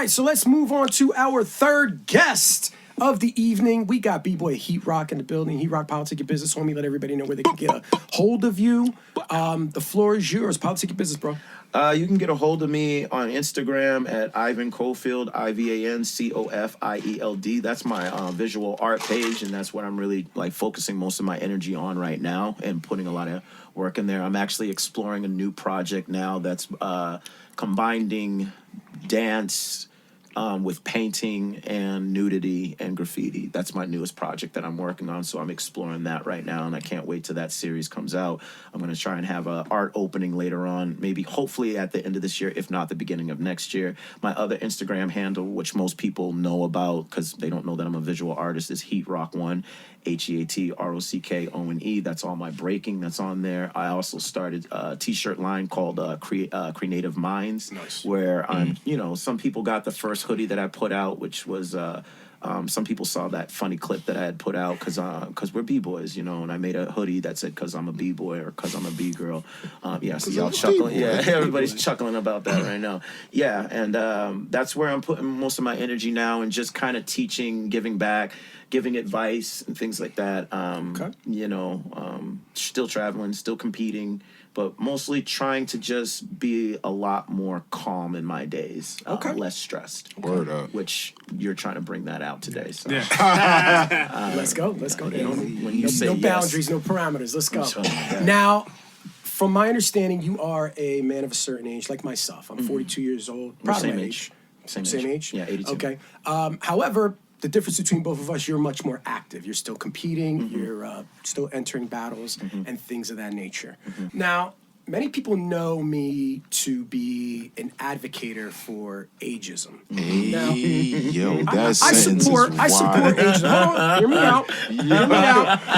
right, so let's move on to our third guest of the evening. We got B-Boy Heat Rock in the building. Heat Rock, Politic Your Business, homie. Let everybody know where they can get a hold of you. The floor is yours. Politic Your Business, bro. You can get a hold of me on Instagram at Ivan Cofield, IvanCofield. That's my visual art page, and that's what I'm really like focusing most of my energy on right now and putting a lot of work in there. I'm actually exploring a new project now that's combining dance with painting and nudity and graffiti. That's my newest project that I'm working on, so I'm exploring that right now, and I can't wait till that series comes out. I'm going to try and have an art opening later on, maybe hopefully at the end of this year, if not the beginning of next year. My other Instagram handle, which most people know about because they don't know that I'm a visual artist, is HeatRock1, HeatRockone. That's all my breaking that's on there. I also started a t-shirt line called Creative Minds, where I'm, some people got the first hoodie that I put out, which was some people saw that funny clip that I had put out because we're B-boys, and I made a hoodie that said "cause I'm a B-boy" or "cause I'm a B-girl." So y'all chuckling. Yeah, everybody's chuckling about that right now. Yeah, and that's where I'm putting most of my energy now, and just kind of teaching, giving back, giving advice and things like that. Still traveling, still competing, but mostly trying to just be a lot more calm in my days. Less stressed. Word up. Which you're trying to bring that out today. So. Yeah. Let's go. When you say no boundaries, no parameters. Let's go. Now, from my understanding, you are a man of a certain age, like myself. I'm 42 years old. Proud of my age. Same age? Yeah, 82. Okay. However, the difference between both of us, you're much more active. You're still competing. You're still entering battles and things of that nature. Now, many people know me to be an advocator for ageism. Now, I support ageism. Hold on, hear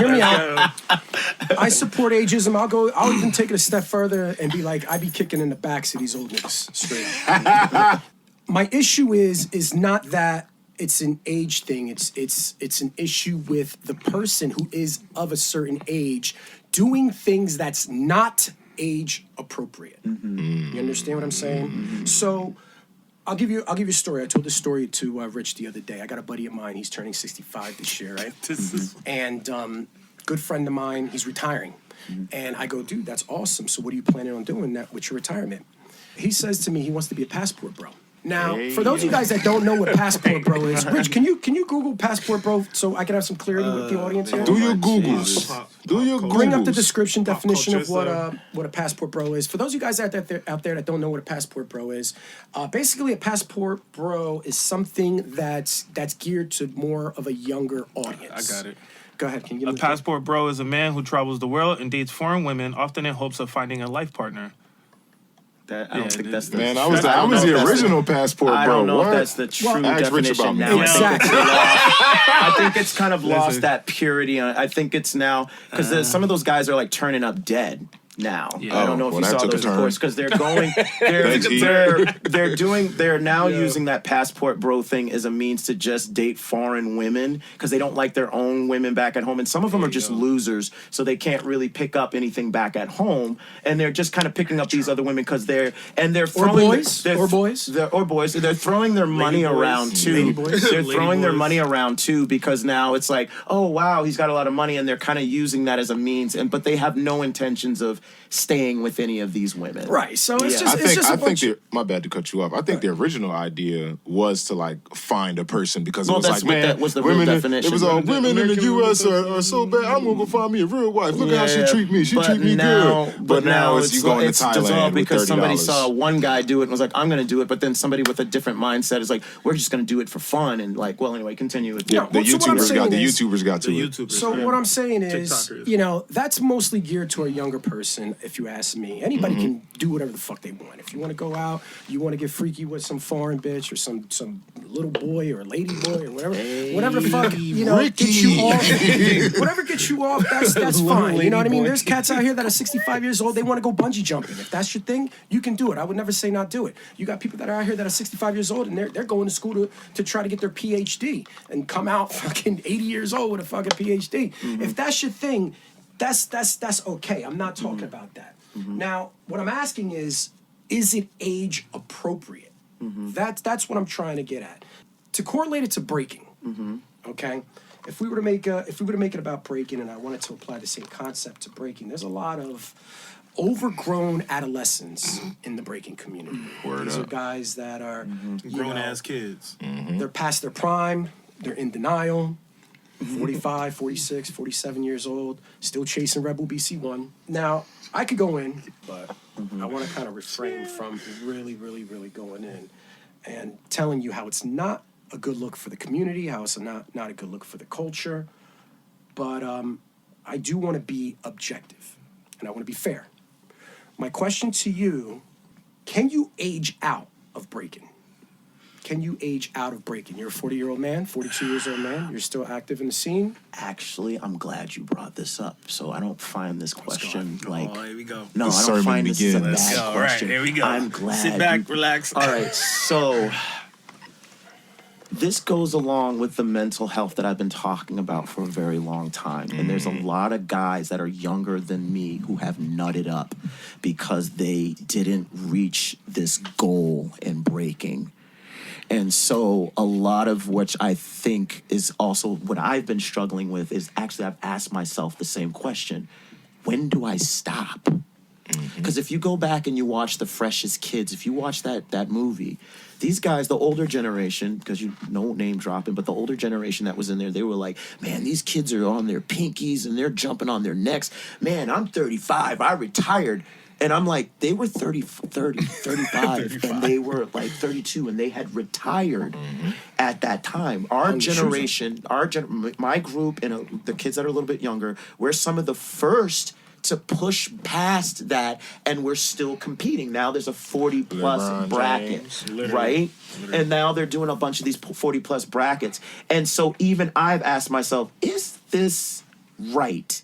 me out. I support ageism. I'll even take it a step further and be like, I be kicking in the backs of these old niggas straight up. My issue is not that it's an age thing. It's an issue with the person who is of a certain age doing things that's not age appropriate. You understand what I'm saying? So I'll give you a story. I told this story to Rich the other day. I got a buddy of mine. He's turning 65 this year, right? And good friend of mine. He's retiring, and I go, dude, that's awesome. So what are you planning on doing that with your retirement? He says to me he wants to be a passport bro. Now, for those of you guys that don't know what Passport Bro is, Rich, can you Google Passport Bro so I can have some clarity with the audience here? Do your Googles. Bring up the description definition of what a Passport Bro is. For those of you guys out there that don't know what a Passport Bro is, basically a Passport Bro is something that's geared to more of a younger audience. I got it. Go ahead. Can you give me a passport bro is a man who travels the world and dates foreign women, often in hopes of finding a life partner. I don't think that's the... Man, I was the original Passport Bro. I don't know what? if that's the true definition now. Exactly. I think it's kind of lost that purity. I think it's now... Because some of those guys are like turning up dead now. I don't know if you saw those reports because they're going... They're now using that Passport Bro thing as a means to just date foreign women because they don't like their own women back at home. And some of them are just losers, so they can't really pick up anything back at home. And they're just kind of picking up these other women because they're throwing... Or boys. They're throwing their money around, too. They're throwing their money around, too, because now it's like, oh, wow, he's got a lot of money, and they're kind of using that as a means. But they have no intentions of staying with any of these women. Right. So it's just my bad to cut you off. I think the original idea was to like find a person because it was like, man, that was the real definition. It was all women in the U.S. are so bad. I'm gonna go find me a real wife. Look how she treat me. She treat me good. But now it's you going to Thailand because with $30. somebody saw one guy do it and was like, I'm gonna do it. But then somebody with a different mindset is like, we're just gonna do it for fun. And like, well, anyway, continue with the YouTubers got to it. So what I'm saying is, that's mostly geared to a younger person. If you ask me, anybody can do whatever the fuck they want. If you want to go out, you want to get freaky with some foreign bitch or some little boy or lady boy or whatever the fuck gets you off. Whatever gets you off, that's fine. You know what I mean? There's cats out here that are 65 years old. They want to go bungee jumping. If that's your thing, you can do it. I would never say not do it. You got people that are out here that are 65 years old and they're going to school to try to get their PhD and come out fucking 80 years old with a fucking PhD. If that's your thing, that's okay. I'm not talking about that. Now, what I'm asking is it age appropriate? That's what I'm trying to get at. To correlate it to breaking, okay? If we were to make it about breaking, and I wanted to apply the same concept to breaking, there's a lot of overgrown adolescents in the breaking community. These are guys that are Grown ass kids. they're past their prime, they're in denial, 45, 46, 47 years old, still chasing Rebel BC1. Now, I could go in, but I want to kind of refrain from really going in and telling you how it's not a good look for the community, how it's not a good look for the culture. But I do want to be objective, and I want to be fair. My question to you, can you age out of breaking? Can you age out of breaking? You're a 40-year-old man, 42 years old man. You're still active in the scene. Actually, I'm glad you brought this up, so I don't find this question like. Oh, here we go. No, The I don't sermon find this as a begins. bad All right, question. here we go. I'm glad. Sit back, you- relax. All right, so this goes along with the mental health that I've been talking about for a very long time. And there's a lot of guys that are younger than me who have nutted up because they didn't reach this goal in breaking. And so a lot of which I think is also what I've been struggling with is actually I've asked myself the same question. When do I stop? Because if you go back and you watch The Freshest Kids, if you watch that movie, these guys, the older generation, because you no name dropping, but the older generation that was in there, they were like, man, these kids are on their pinkies and they're jumping on their necks. Man, I'm 35, I retired. And I'm like, they were 35, and they were like 32, and they had retired at that time. Our generation, my group, and the kids that are a little bit younger, we're some of the first to push past that, and we're still competing. Now there's a 40-plus LeBron bracket, James, right? And now they're doing a bunch of these 40-plus brackets. And so even I've asked myself, is this right?